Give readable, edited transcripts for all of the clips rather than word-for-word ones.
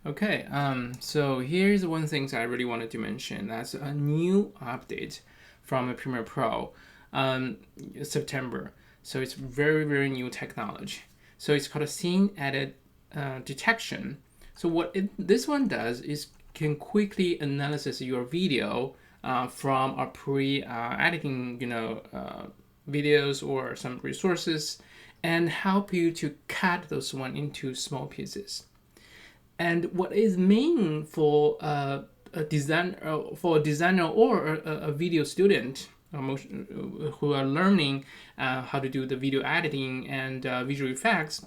Okay, so here's one thing I really wanted to mention. That's a new update from Premiere Pro, um, September. So it's very, very new technology. So it's called a scene edit detection. So this one does is can quickly analyze your video from a pre-editing, videos or some resources, and help you to cut those one into small pieces. And what is mean for a designer or a video student who are learning how to do the video editing and visual effects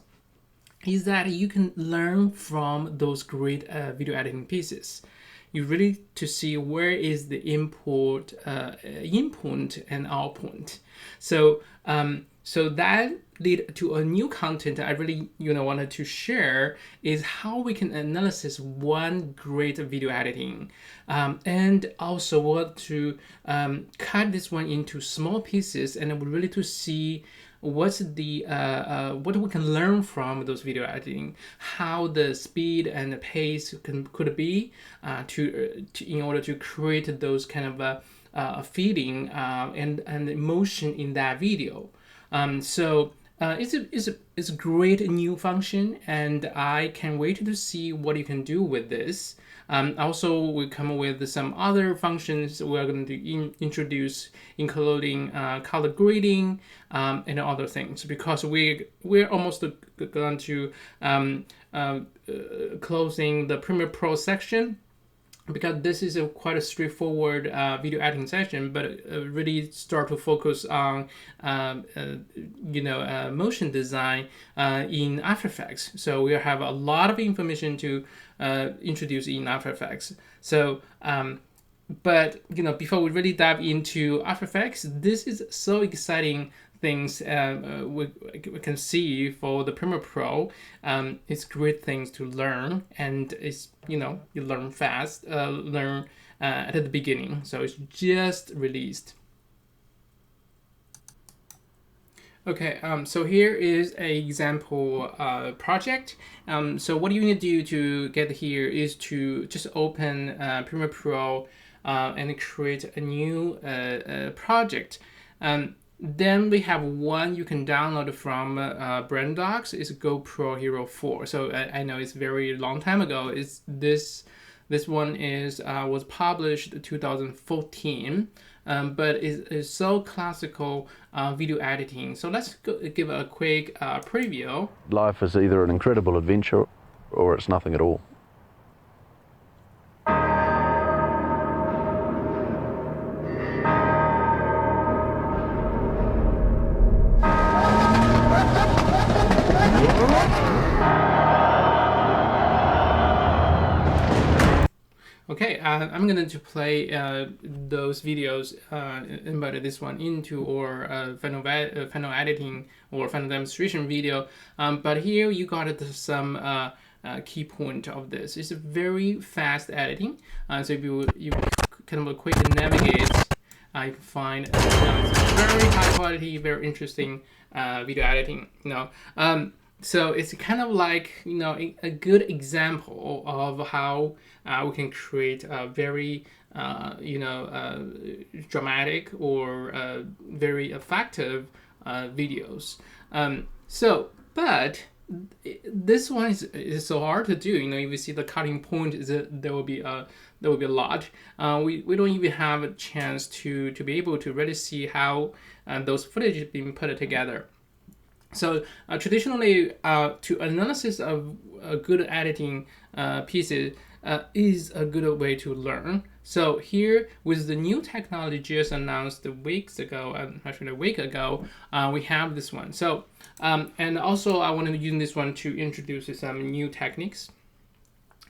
is that you can learn from those great video editing pieces. You really to see where is the input and output. So that lead to a new content I really wanted to share is how we can analyze one great video editing, and also what to cut this one into small pieces, and really to see what's the what we can learn from those video editing, how the speed and the pace could be in order to create those kind of feeling and emotion in that video. It's a great new function, and I can't wait to see what you can do with this. Also, we come with some other functions we're going to introduce, including color grading and other things, because we're almost going to closing the Premiere Pro section, because this is quite a straightforward video editing session, but really start to focus on motion design in After Effects. So we have a lot of information to introduce in After Effects. So but before we really dive into After Effects, this is so exciting things we can see for the Premiere Pro. It's great things to learn, and it's you learn fast, learn at the beginning. So it's just released. Okay, so here is an example project. So what you need to do to get here is to just open Premiere Pro and create a new project. Then we have one you can download from Brand Docs. It's GoPro Hero 4. So I know it's very long time ago. It's this one is was published 2014, but is so classical video editing. So let's give a quick preview. Life is either an incredible adventure or it's nothing at all. Okay, I'm going to play those videos, embed this one into our final editing or final demonstration video. But here you got some key point of this. It's a very fast editing. So if you kind of quickly navigate, you can find it's very high quality, very interesting video editing. So it's kind of like a good example of how we can create a very dramatic or very effective videos. But this one is so hard to do. If you see the cutting point, there will be a lot. We don't even have a chance to be able to really see how those footage is being put together. So traditionally, to analysis of a good editing pieces is a good way to learn. So here, with the new technology just announced a week ago, we have this one. So and also I wanted to use this one to introduce some new techniques.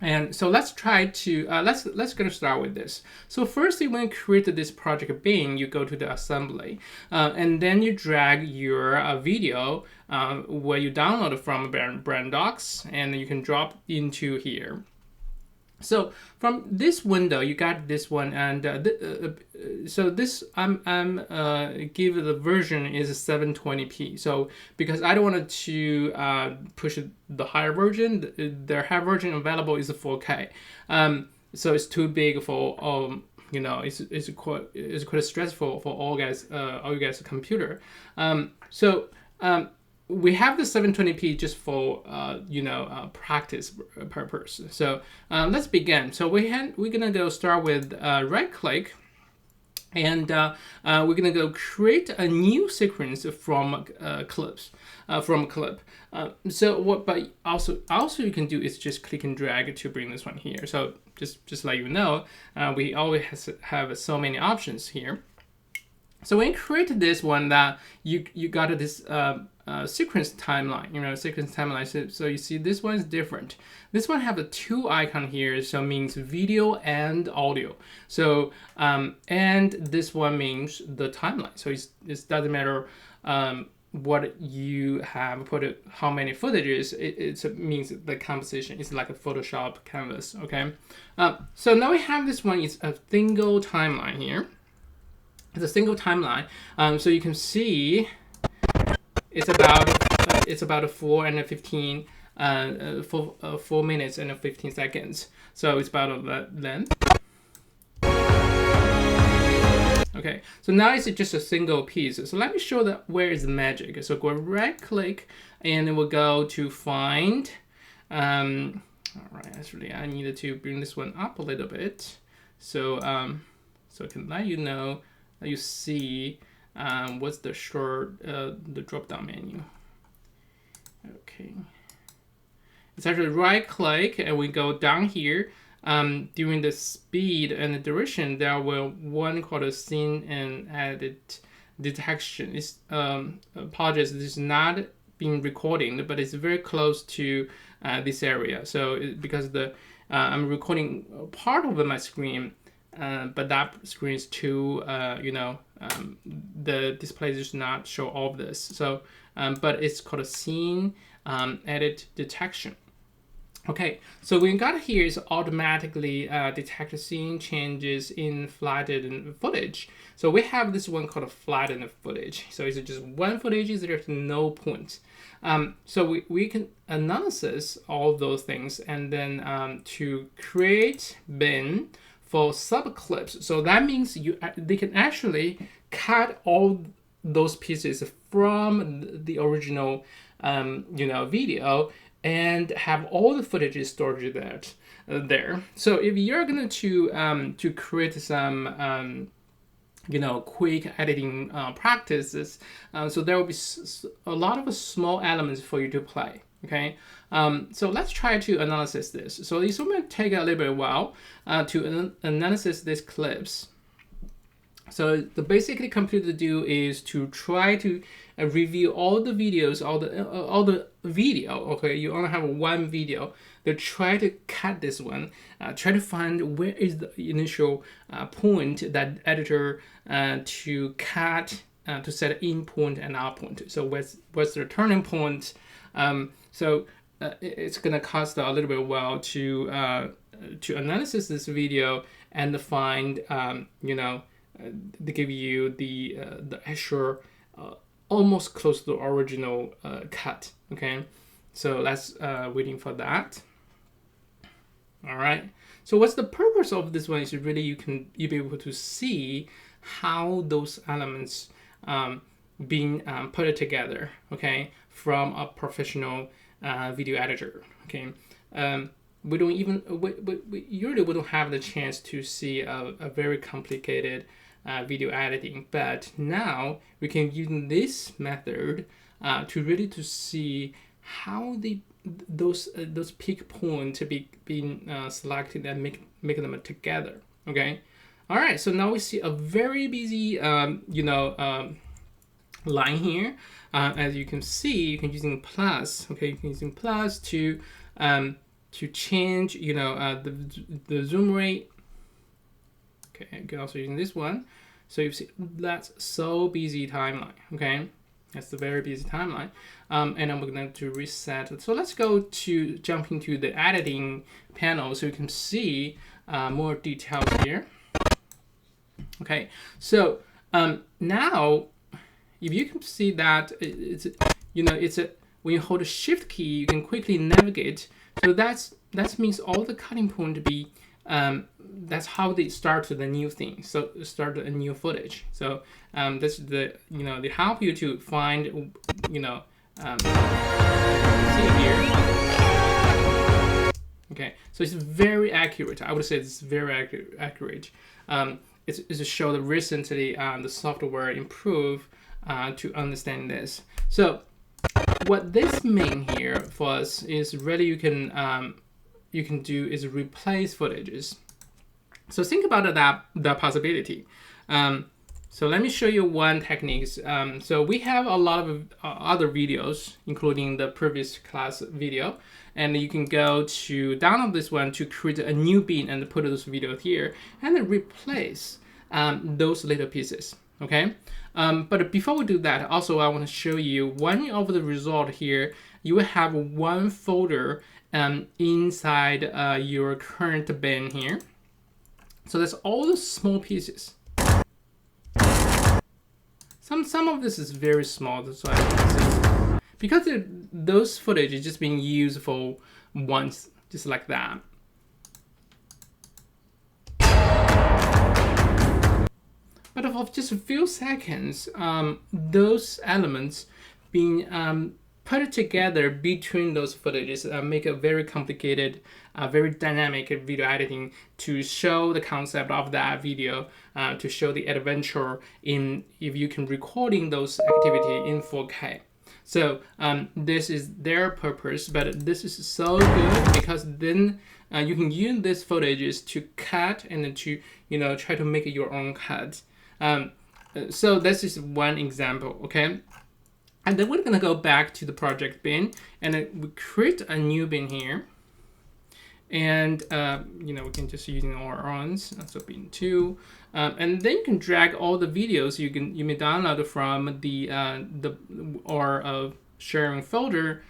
And so let's try to let's get started with this. So first, when you create this project bin, you go to the assembly, and then you drag your video where you download from Brand Docs, and you can drop into here. So from this window, you got this one, and so this I'm give the version is 720p. So because I don't want to push the higher version, their higher version available is 4K. So it's too big for it's quite stressful for all you guys computer. We have the 720p just for practice purpose. So let's begin. So we're gonna go start with right click, and we're gonna go create a new sequence from clips from a clip. But also you can do is just click and drag to bring this one here. So just let you know, we always have so many options here. So when you create this one, that you got this sequence timeline, sequence timeline. So you see this one is different. This one have the two icon here, so means video and audio. So and this one means the timeline. So it doesn't matter what you have put how many footages. It means the composition. It's like a Photoshop canvas. Okay. So now we have this one. It's a single timeline here. It's a single timeline, so you can see it's about 4 minutes and 15 seconds. So it's about that length. Okay, so now it's just a single piece. So let me show that where is the magic. So go right click, and then we'll go to find. All right, actually I needed to bring this one up a little bit, so so I can let you know. You see what's the short the drop down menu. Okay, it's actually right click, and we go down here. During the speed and the duration, there will one called a scene and edit detection. It's apologies, this is not being recording, but it's very close to this area. So because I'm recording part of my screen. But that screen is too, the display does not show all of this. So, but it's called a scene edit detection. Okay, so we got here is automatically detect scene changes in flattened footage. So we have this one called a flattened footage. So it's just one footage, there's no point. So we can analyze all those things, and then to create bin for sub clips. So that means they can actually cut all those pieces from the original video and have all the footage stored there. So if you're going to create some quick editing practices, so there will be a lot of small elements for you to play. Okay, so let's try to analyze this. So it's going to take a little bit while to analyze these clips. So the basically computer do is to try to review all the videos, all the video. Okay, you only have one video. They try to cut this one, try to find where is the initial point that editor to cut to set in point and out point. So what's the turning point? So it's gonna cost a little bit while to analyze this video and find they give you the actual almost close to the original cut. Okay, so let's waiting for that. All right. So what's the purpose of this one is really you'll be able to see how those elements being put together. Okay, from a professional video editor. Okay. We don't even we usually we don't have the chance to see a very complicated video editing, but now we can use this method to really to see how those peak points being selected and make them together. Okay, all right. So now we see a very busy line here. As you can see, you can using plus. Okay, you can using plus to change the zoom rate. Okay, you can also using this one. So you see that's so busy timeline. Okay, That's the very busy timeline. And I'm going to reset. So let's go to jump into the editing panel so you can see more details here. Okay, so now if you can see that it's when you hold a shift key, you can quickly navigate. So that means all the cutting point be that's how they start the new thing. So start a new footage. So this is they help you to find see here. Okay, so it's very accurate. I would say it's very accurate. It's to show that recently the software improved to understand this. So what this means here for us is really you can do is replace footages. So think about that possibility. So let me show you one technique. So we have a lot of other videos, including the previous class video, and you can go to download this one to create a new bin and put those videos here and then replace those little pieces. Okay, but before we do that, also I want to show you one of the result here. You will have one folder inside your current bin here. So that's all the small pieces. Some of this is very small, that's why because those footage is just being used for once, just like that. But for just a few seconds, those elements being put together between those footages make a very complicated, very dynamic video editing to show the concept of that video, to show the adventure in if you can recording those activity in 4K. So this is their purpose, but this is so good because then you can use this footages to cut and to try to make your own cut. So this is one example, okay? And then we're gonna go back to the project bin and then we create a new bin here. And we can just using our ones, so bin 2. And then you can drag all the videos you may download from the sharing folder.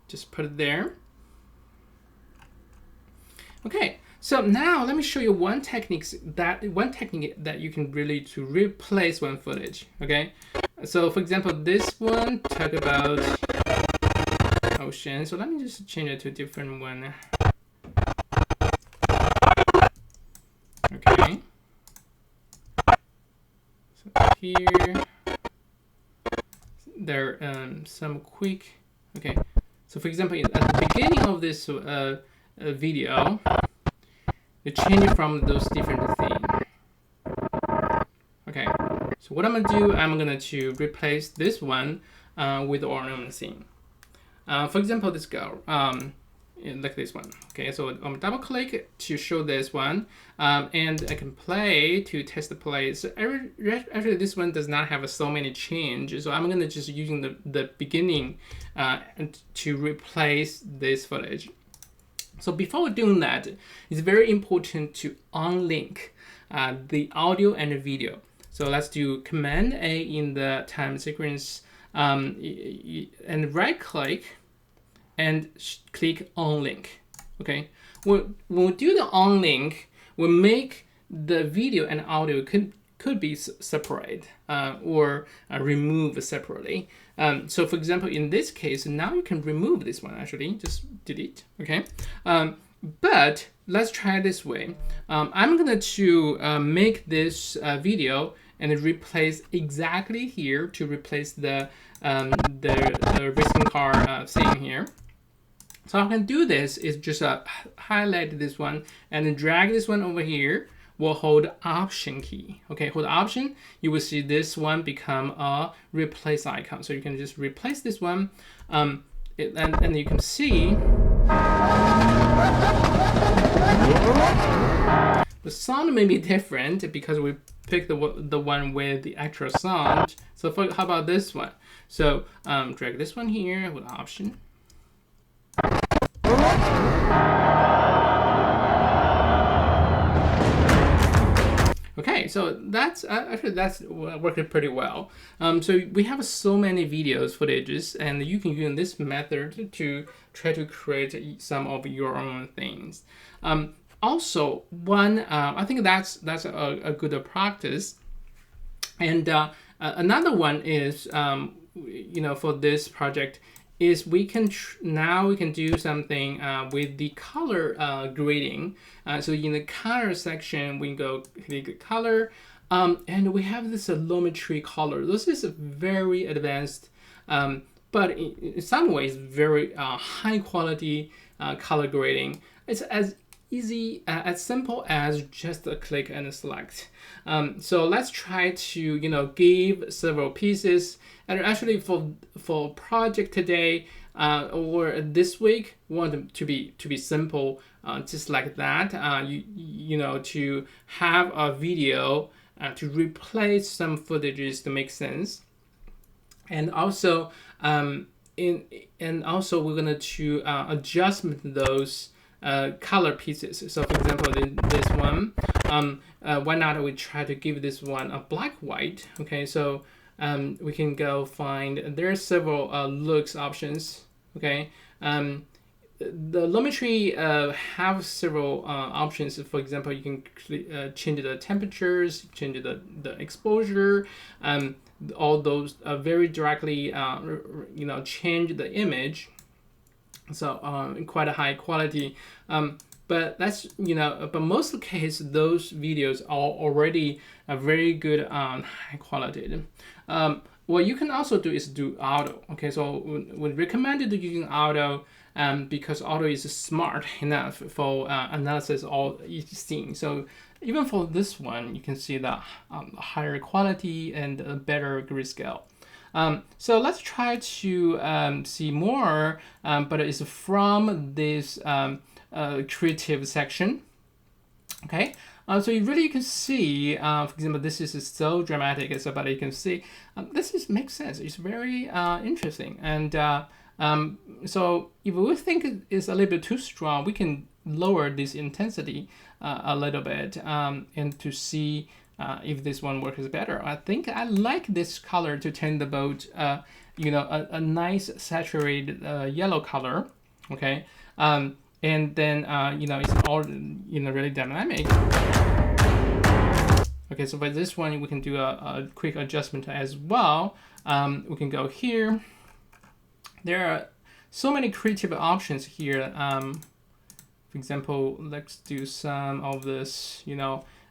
Just put it there. Okay. So now let me show you one technique that you can really to replace one footage. Okay, so for example, this one talk about ocean. So let me just change it to a different one. Okay, so here there are some quick. Okay, so for example, at the beginning of this video. You change it from those different things. Okay, so what I'm gonna do, I'm gonna to replace this one with the ornament theme. For example, this girl, like this one. Okay, so I'm gonna double click to show this one, and I can play to test the play. So actually, this one does not have so many changes. So I'm gonna just using the beginning to replace this footage. So before doing that, it's very important to unlink the audio and the video. So let's do Command A in the time sequence and right click and click unlink. Okay, when we do the unlink, we'll make the video and audio could be separate or removed separately. So for example, in this case, now you can remove this one, actually, just delete, okay? But let's try this way. I'm gonna to make this video and replace exactly here to replace the racing car thing here. So how I can do this is just highlight this one and then drag this one over here. We'll hold Option key. Okay, hold Option. You will see this one become a replace icon. So you can just replace this one, and you can see the sound may be different because we picked the one with the actual sound. So how about this one? So drag this one here with Option. Okay, so that's actually that's working pretty well. So we have so many videos footages, and you can use this method to try to create some of your own things. Also, I think that's a good practice. And another one is, for this project, is we can now we can do something with the color grading. So in the color section, we go click color, and we have this Lumertri color. This is a very advanced, but in some ways very high quality color grading. It's as easy, as simple as just a click and select. So let's try to give several pieces. And actually, for project today or this week, want them to be simple, just like that. To have a video to replace some footages to make sense, and also we're gonna to adjust those color pieces. So for example, this one, why not we try to give this one a black white? Okay, so we can go find, there are several looks options. Okay, the Lumertri have several options. For example, you can change the temperatures, change the exposure, all those very directly change the image. So quite a high quality. But that's but most of the case, those videos are already very good high quality. What you can also do is do auto. Okay, so we recommended using auto because auto is smart enough for analysis of each scene. So even for this one, you can see the higher quality and a better grayscale. So let's try to see more, but it's from this creative section. Okay, so you can see, for example, this is so dramatic, so but you can see this makes sense. It's very interesting, and so if we think it's a little bit too strong, we can lower this intensity a little bit, and to see if this one works better. I think I like this color to turn the boat, a nice saturated yellow color. Okay, and then it's all really dynamic. Okay, so for this one we can do a quick adjustment as well. We can go here. There are so many creative options here. For example, let's do some of this,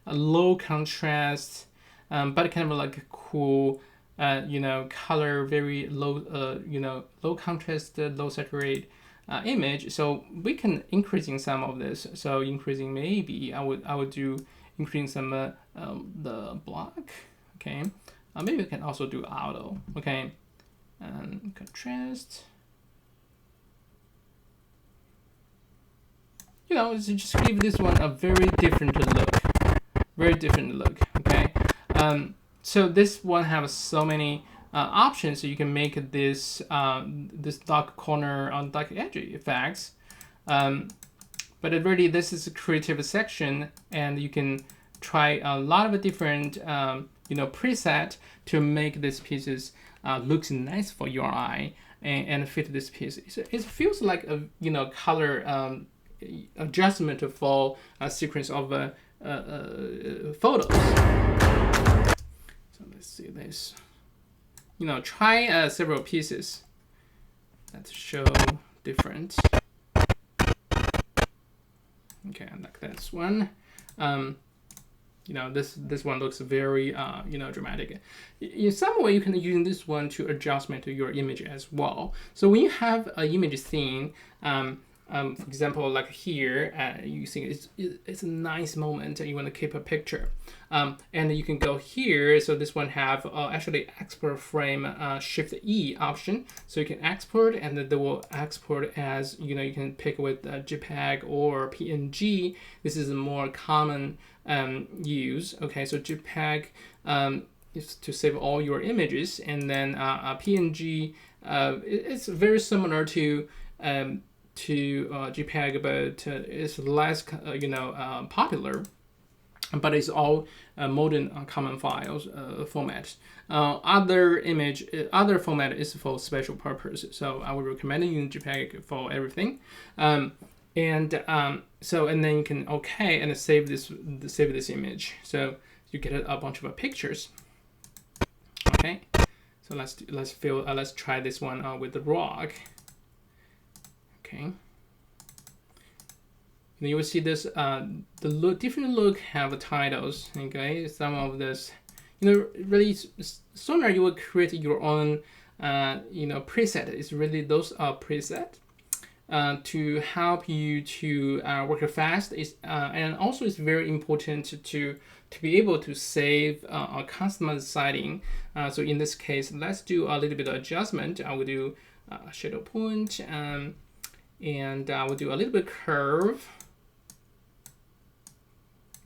a low contrast, but kind of like a cool, color, very low, low contrast, low saturate image. So we can increasing some of this. So increasing, maybe I would do increasing some the block. Okay, maybe we can also do auto. Okay, and contrast. Just give this one a very different look. Okay, so this one has so many options, so you can make this this dark corner on dark edge effects. But really, this is a creative section, and you can try a lot of different preset to make these pieces looks nice for your eye and fit this piece. It feels like a color adjustment for a sequence of photos. So let's see this. Try several pieces that show different. Okay, I like this one. This one looks very dramatic. In some way, you can use this one to adjustment to your image as well. So when you have an image scene, for example, like here, you see it's a nice moment. You want to keep a picture, and you can go here. So this one have actually export frame Shift E option. So you can export, and they will export as you can pick with JPEG or PNG. This is a more common use. Okay, so JPEG is to save all your images, and then PNG it's very similar to JPEG, but it's less popular. but it's all modern common files format. Other format is for special purpose. So I would recommend using JPEG for everything. And then you can OK and save this image. So you get a bunch of pictures. Okay. So let's try this one with the rock. Okay. And you will see this different look have titles. Okay, some of this, really sooner you will create your own preset. It's really those are preset to help you to work fast. And also it's very important to be able to save a customized setting. So in this case, let's do a little bit of adjustment. I will do shadow point, and I will do a little bit curve.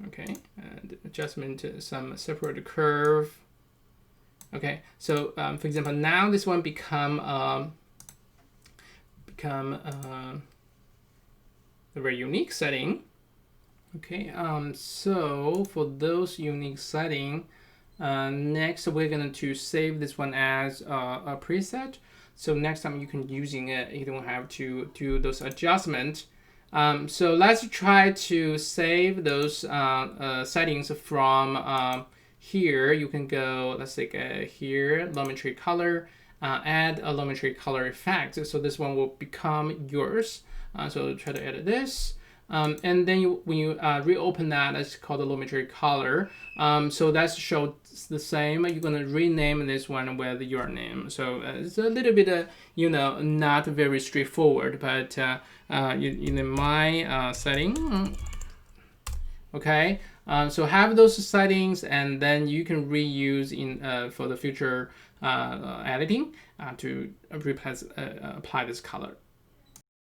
Okay, and adjustment some separate curve. Okay, so for example, now this one become a very unique setting. Okay, so for those unique setting, next we're going to save this one as a preset. So next time you can using it, you don't have to do those adjustments. So let's try to save those settings from here. You can go, let's say here, Lumertri color, add a Lumertri color effect. So this one will become yours. So try to edit this. And then when you reopen that, that's called the Lumertri color. So that shows the same. You're gonna rename this one with your name. So it's a little bit, not very straightforward, but in my setting, okay. So have those settings, and then you can reuse for the future editing to apply this color.